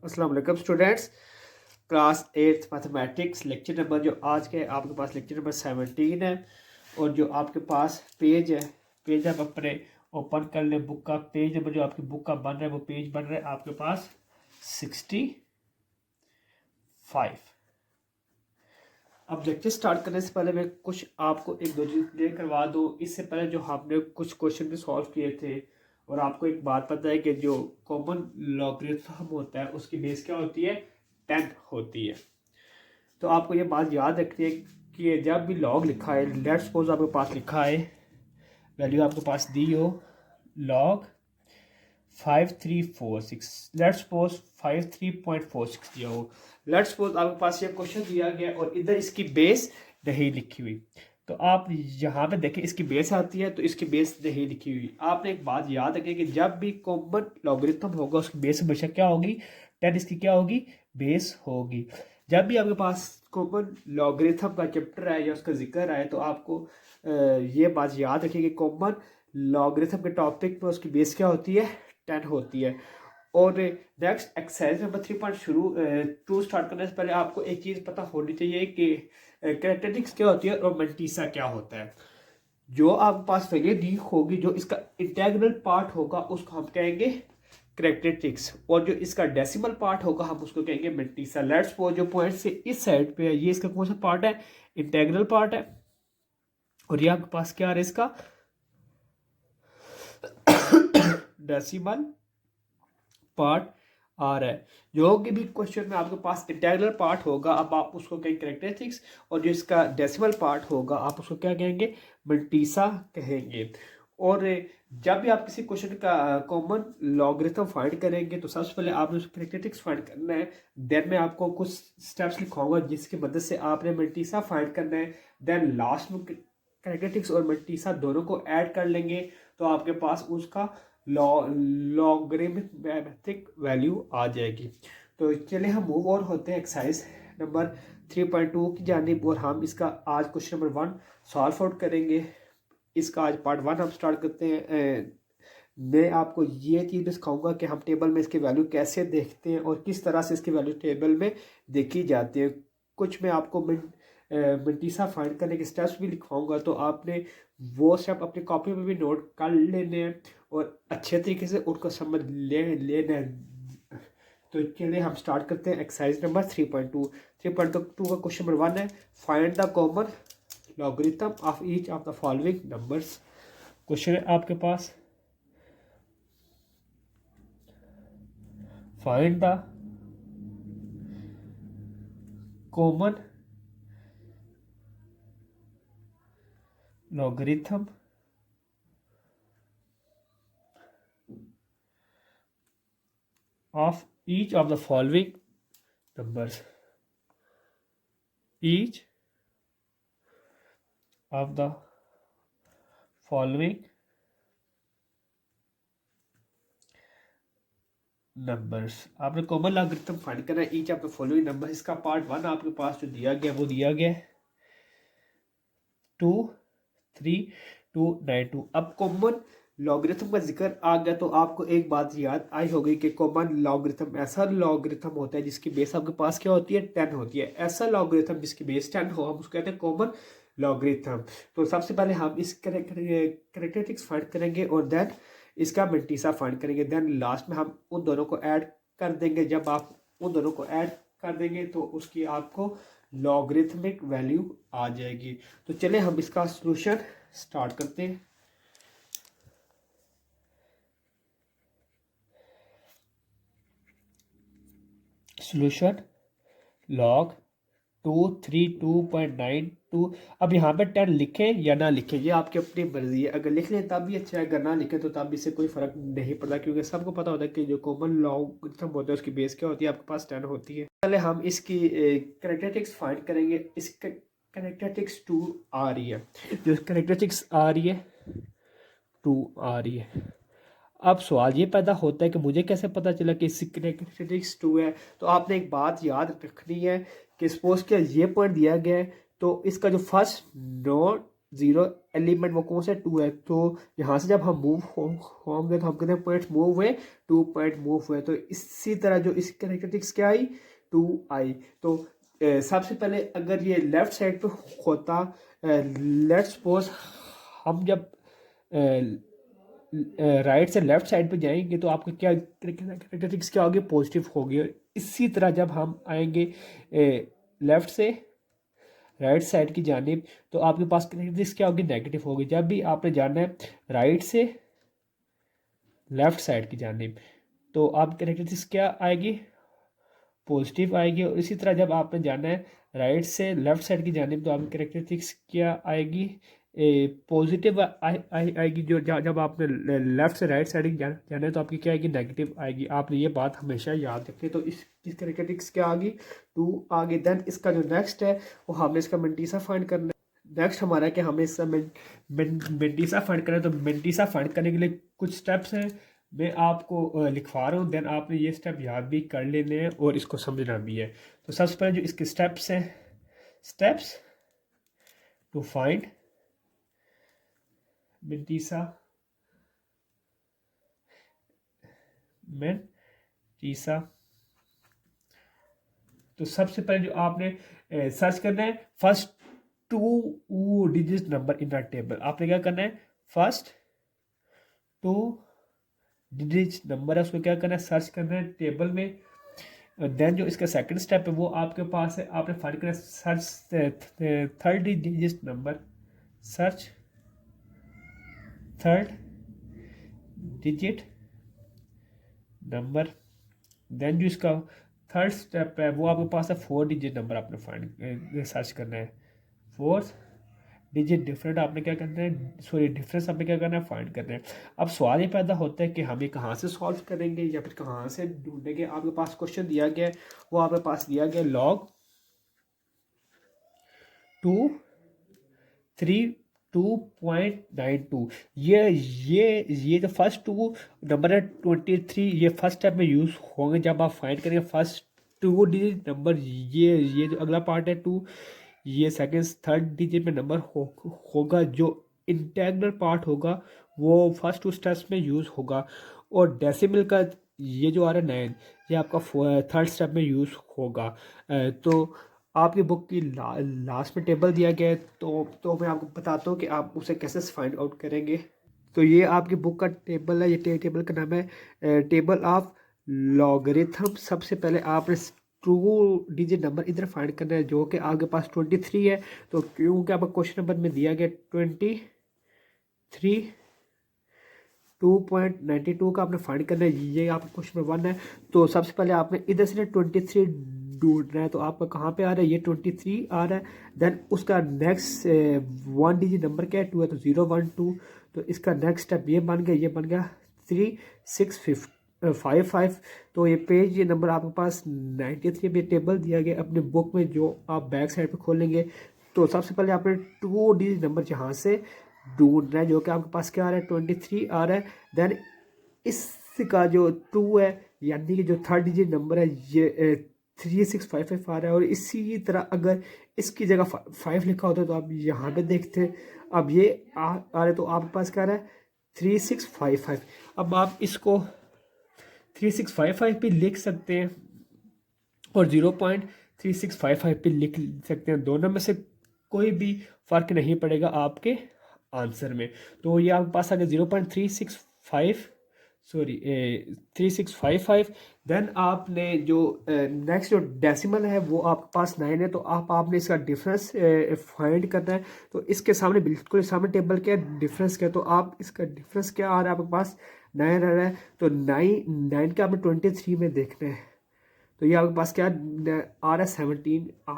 अस्सलाम वालेकुम students. Class 8 mathematics lecture number जो आज के आपके पास लेक्चर नंबर 17 है। और जो आपके पास पेज है, पेज आप अपने ओपन कर लें। बुक का पेज नंबर जो आपकी बुक का बन रहा है वो पेज बन रहा है आपके पास 65। अब लेक्चर स्टार्ट करने से पहले मैं कुछ आपको एक दो चीज़ क्लियर करवा दूँ। इससे पहले जो हमने कुछ क्वेश्चन भी सॉल्व किए थे और आपको एक बात पता है कि जो कॉमन लॉगरिथम होता है उसकी बेस क्या होती है, 10 होती है। तो आपको ये बात याद रखनी है कि जब भी लॉग लिखा है, लेट्स सपोज आपके पास लिखा है वैल्यू आपके पास दी हो लॉग 5346, लेट्स सपोज 53.46 दिया हो। लेट्स सपोज आपके पास ये क्वेश्चन दिया गया और इधर इसकी बेस नहीं लिखी हुई। तो आप यहाँ पे देखें इसकी बेस आती है तो इसकी बेस नहीं लिखी हुई। आपने एक बात याद रखें कि जब भी कॉमन लॉगरिथम होगा उसकी बेस हमेशा क्या होगी, 10 इसकी क्या होगी, बेस होगी। जब भी आपके पास कॉमन लॉगरिथम का चैप्टर है या उसका जिक्र है तो आपको ये बात याद रखिए कि कॉमन लॉगरिथम के टॉपिक में उसकी बेस क्या होती है, 10 होती है। और नेक्स्ट एक्सरसाइज नंबर 3.2 स्टार्ट करने से पहले आपको एक चीज़ पता होनी चाहिए कि कैरेक्टरिस्टिक्स क्या होती है और मल्टीसा क्या होता है। जो आपके पास वैल्यू दी होगी, जो इसका इंटेग्रल पार्ट होगा उसको हम कहेंगे कैरेक्टरिस्टिक्स, और जो इसका डेसिमल पार्ट होगा हम उसको कहेंगे मल्टीसा। लेट्स सपोज जो पॉइंट से इस साइड पे है ये इसका कौन सा पार्ट है, इंटेग्रल पार्ट है। और ये आपके पास क्या आ रहा है, इसका डेसिमल पार्ट आ रहा है। जो कि भी क्वेश्चन में आपके पास इंटेग्रल पार्ट होगा अब आप उसको कहेंगे कैरेक्टरिस्टिक्स, और जो इसका डेसिमल पार्ट होगा आप उसको क्या कहेंगे, मल्टीसा कहेंगे। और जब भी आप किसी क्वेश्चन का कॉमन लॉगरिथम फाइंड करेंगे तो सबसे पहले आपने उसका कैरेक्टरिस्टिक्स फाइंड करना है। देन मैं आपको कुछ स्टेप्स लिखवाऊंगा जिसकी मदद से आपने मल्टीसा फाइंड करना है। देन लास्ट में कैरेक्टरिस्टिक्स और मल्टीसा दोनों को ऐड कर लेंगे तो आपके पास उसका लॉगरिथमिक वैल्यू आ जाएगी। तो चलिए हम मूव ऑन होते हैं एक्सरसाइज नंबर 3.2 की जानिब, और हम इसका आज क्वेश्चन नंबर 1 सॉल्व आउट करेंगे। इसका आज पार्ट 1 हम स्टार्ट करते हैं। मैं आपको ये चीज़ सिखाऊंगा कि हम टेबल में इसकी वैल्यू कैसे देखते हैं और किस तरह से इसकी वैल्यू टेबल में देखी जाती है। कुछ मैं आपको मल्टीसा फाइंड करने के स्टेप्स भी लिखवाऊंगा तो आपने वो स्टेप अपनी कॉपी में भी नोट कर लेने हैं और अच्छे तरीके से उनको समझ लेना है। तो चलिए हम स्टार्ट करते हैं एक्सरसाइज नंबर 3.2। 3.2 का क्वेश्चन नंबर 1 है, find the common logarithm of each of the following numbers. Question है आपके पास, find the common logarithm of each of the following numbers. Each of the following numbers आपने common logarithm find करना है each of the following number. इसका part 1 आपके पास जो दिया गया वो दिया गया 2 3 2 9 2। अब कॉमन लॉगरिथम का जिक्र आ गया तो आपको एक बात याद आई होगी कि कॉमन लॉगरिथम ऐसा लॉगरिथम होता है जिसकी बेस आपके पास क्या होती है, 10 होती है। ऐसा लॉगरिथम जिसकी बेस 10 हो हम उसको कहते हैं कॉमन लॉगरिथम। तो सबसे पहले हम इस कैरेक्टरिस्टिक्स फाइंड करेंगे और देन इसका मल्टीसा फाइंड करेंगे। देन लास्ट में हम उन दोनों को ऐड कर देंगे। जब आप उन दोनों को ऐड कर देंगे तो उसकी आपको लॉगरिथमिक वैल्यू आ जाएगी। तो चलिए हम इसका सॉल्यूशन स्टार्ट करते हैं। Solution log 232.92। अब यहाँ पे 10 लिखें या ना लिखें ये आपकी अपनी मर्जी है। अगर लिख लें तब भी अच्छा है, अगर ना लिखें तो तब भी इससे कोई फ़र्क नहीं पड़ता क्योंकि सबको पता होता है कि जो कॉमन लॉगरिथम होता है उसकी बेस क्या होती है, आपके पास 10 होती है। पहले हम इसकी कैरेक्टरिस्टिक्स फाइंड करेंगे। इस कैरेक्टरिस्टिक्स 2 आ रही है, जो कैरेक्टरिस्टिक्स आ रही है 2 आ रही है। अब सवाल ये पैदा होता है कि मुझे कैसे पता चला कि इसकी कैरेक्टरिस्टिक्स 2 है। तो आपने एक बात याद रखनी है कि सपोज कि ये पॉइंट दिया गया है तो इसका जो फर्स्ट नोड जीरो एलिमेंट वो कौन सा 2 है, तो यहाँ से जब हम मूव होंगे तो हम कहते हैं पॉइंट मूव हुए, 2 पॉइंट मूव हुए। तो इसी तरह जो इस कैरेक्टरिस्टिक्स क्या आई, 2 आई। तो सबसे पहले अगर ये लेफ्ट साइड पे होता, लेट्स सपोज हम जब राइट से लेफ्ट साइड पे जाएंगे तो आपका क्या कैरेक्टरिस्टिक्स क्या होगी, पॉजिटिव होगी। और इसी तरह जब हम आएंगे लेफ्ट से राइट साइड की जानिब तो आपके पास कैरेक्टरिस्टिक्स क्या होगी, नेगेटिव होगी। जब भी आपने जाना है राइट से लेफ्ट साइड की जानिब तो आप कैरेक्टरिस्टिक्स क्या आएगी, पॉजिटिव आएगी। और इसी तरह जब आपने जाना है राइट से लेफ्ट साइड की जानिब तो आपकी कैरेक्टरिस्टिक्स क्या आएगी, पॉजिटिव आएगी। जो जब आपने लेफ्ट से राइट साइड की जाना है तो आपकी क्या आएगी, नेगेटिव आएगी। आपने ये बात हमेशा याद रखें। तो इस कैरेक्टरिस्टिक्स क्या आ गई, 2 आ गई। देन इसका जो नेक्स्ट है वो हमने इसका मेंटीसा फाइंड करना है। नेक्स्ट हमारा क्या, हमें इसका मेंटीसा फाइंड करना है। तो मेंटीसा फाइंड करने के लिए कुछ स्टेप्स हैं, मैं आपको लिखवा रहा हूँ, देन आपने ये स्टेप याद भी कर लेने हैं और इसको समझना भी है। तो सबसे पहले जो इसके स्टेप्स हैं, स्टेप्स टू फाइंड मेंटीसा तो सबसे पहले जो आपने सर्च करना है first 2 digit number in the table. आपने क्या करना है, फर्स्ट 2 डिजिट नंबर है उसको क्या करना है, सर्च करना है टेबल में। देन जो इसका सेकंड स्टेप है वो आपके पास है, आपने फाइंड करना है search third digit number, search third digit number. Then जो इसका थर्ड स्टेप है वो आपके पास है 4 डिजिट नंबर, आपने फाइंड सर्च करना है 4 डिजिट डिफरेंट आपने क्या करना है, सॉरी डिफरेंस आपने क्या करना है, फाइंड करना है। अब सवाल ये पैदा होता है कि हम ये कहाँ से सॉल्व करेंगे या फिर कहाँ से ढूंढेंगे। आपके पास क्वेश्चन दिया गया है, वो आपके पास दिया गया log 2 32.92। ये जो फर्स्ट 2 नंबर है 23, ये फर्स्ट स्टेप में यूज़ होंगे जब आप फाइंड करेंगे फर्स्ट 2 डिजिट नंबर। ये जो अगला पार्ट है 2, ये सेकंड थर्ड डिजिट में नंबर होगा। जो इंटेग्रल पार्ट होगा वो फर्स्ट 2 स्टेप्स में यूज़ होगा। और डेसिमल का ये जो आ रहा है 9, ये आपका थर्ड स्टेप में यूज़ होगा। तो आपकी बुक की लास्ट में टेबल दिया गया है, तो मैं आपको बताता हूँ कि आप उसे कैसे फाइंड आउट करेंगे। तो ये आपकी बुक का टेबल है, ये टेबल का नाम है टेबल ऑफ लॉगरिथम। सबसे पहले आपने 2 डिजिट नंबर इधर फाइंड करना है जो कि आपके पास 23 है। तो क्योंकि आपका क्वेश्चन नंबर में दिया गया 23 2.92 का आपने फाइंड करना है, ये आपका क्वेश्चन नंबर 1 है। तो सबसे पहले आपने इधर से 23 ढूंढना है। तो आपका कहाँ पे आ रहा है, ये 23 आ रहा है। देन उसका नेक्स्ट 1 डिजिट नंबर क्या है, 2 है, तो 0 1 2। तो इसका नेक्स्ट स्टेप ये बन गया, ये बन गया 3 6 5 5। तो ये पेज, ये नंबर आपके पास 93 पे टेबल दिया गया अपने बुक में, जो आप बैक साइड पे खोलेंगे। तो सबसे पहले आपने 2 डिजिट नंबर यहाँ से ढूंढना है जो कि आपके पास क्या आ रहा है, 23 आ रहा है। देन इसका जो 2 है यानी कि जो थर्ड डिजिट नंबर है ये 3655 आ रहा है। और इसी तरह अगर इसकी जगह 5 लिखा होता है तो आप यहाँ पे देखते हैं, अब ये आ रहा है तो आपके पास क्या आ रहा है 3655। अब आप इसको 3655 पे लिख सकते हैं और 0.3655 पे लिख सकते हैं। दोनों में से कोई भी फर्क नहीं पड़ेगा आपके आंसर में। तो ये आपके पास आ गया 0.365, सॉरी 3655। देन आपने जो नेक्स्ट जो डेसिमल है वो आपके पास 9 है। तो आपने इसका डिफरेंस फाइंड करना है। तो इसके सामने बिल्कुल सामने टेबल क्या है, डिफरेंस क्या है। तो आप इसका डिफरेंस क्या आ रहा है, आपके पास 9 आ रहा है। तो 9 का आपने 23 में देखना है। तो ये आपके पास क्या आ रहा है 17 आ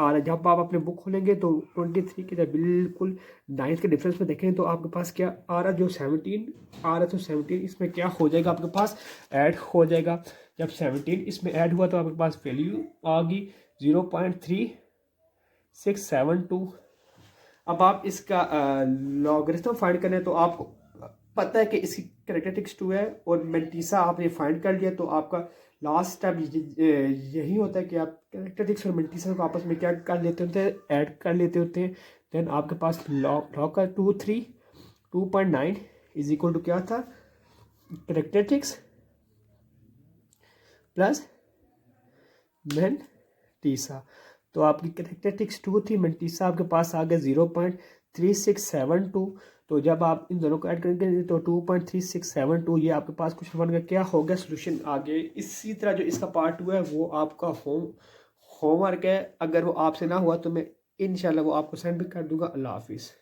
रहा है। जब आप अपने बुक खोलेंगे तो 23 के जब बिल्कुल 9 के डिफरेंस में देखें तो आपके पास क्या आ रहा है, जो 17 आ रहा है। तो 17 इसमें क्या हो जाएगा, आपके पास ऐड हो जाएगा। जब 17 इसमें ऐड हुआ तो आपके पास वैल्यू आ गई 0.3672। अब आप इसका लॉगरिथम फाइंड करें तो आपको पता है कि इसकी कैरेक्टरिस्टिक्स 2 है और मेंटीसा आपने फाइंड कर लिया। तो आपका लास्ट स्टेप यही होता है कि आप कैरेक्टरिस्टिक्स और मल्टीप्लिकेशन को आपस में क्या कर लेते होते हैं, ऐड कर लेते होते हैं। देन आपके पास लॉग का 2.9 इज इक्वल टू क्या था, कैरेक्टरिस्टिक्स प्लस मेंटीसा। तो आपकी कैरेक्टरिस्टिक्स 2 थी, मेंटीसा आपके पास आ गया 0.3672। तो जब आप इन दोनों को ऐड करेंगे तो 2.3672 ये आपके पास क्वेश्चन वन का क्या हो गया, सोल्यूशन आ गए। इसी तरह जो इसका पार्ट 2 है वो आपका होमवर्क है, अगर वो आपसे ना हुआ तो मैं इंशाल्लाह वो आपको सेंड भी कर दूंगा। अल्लाह हाफिज़।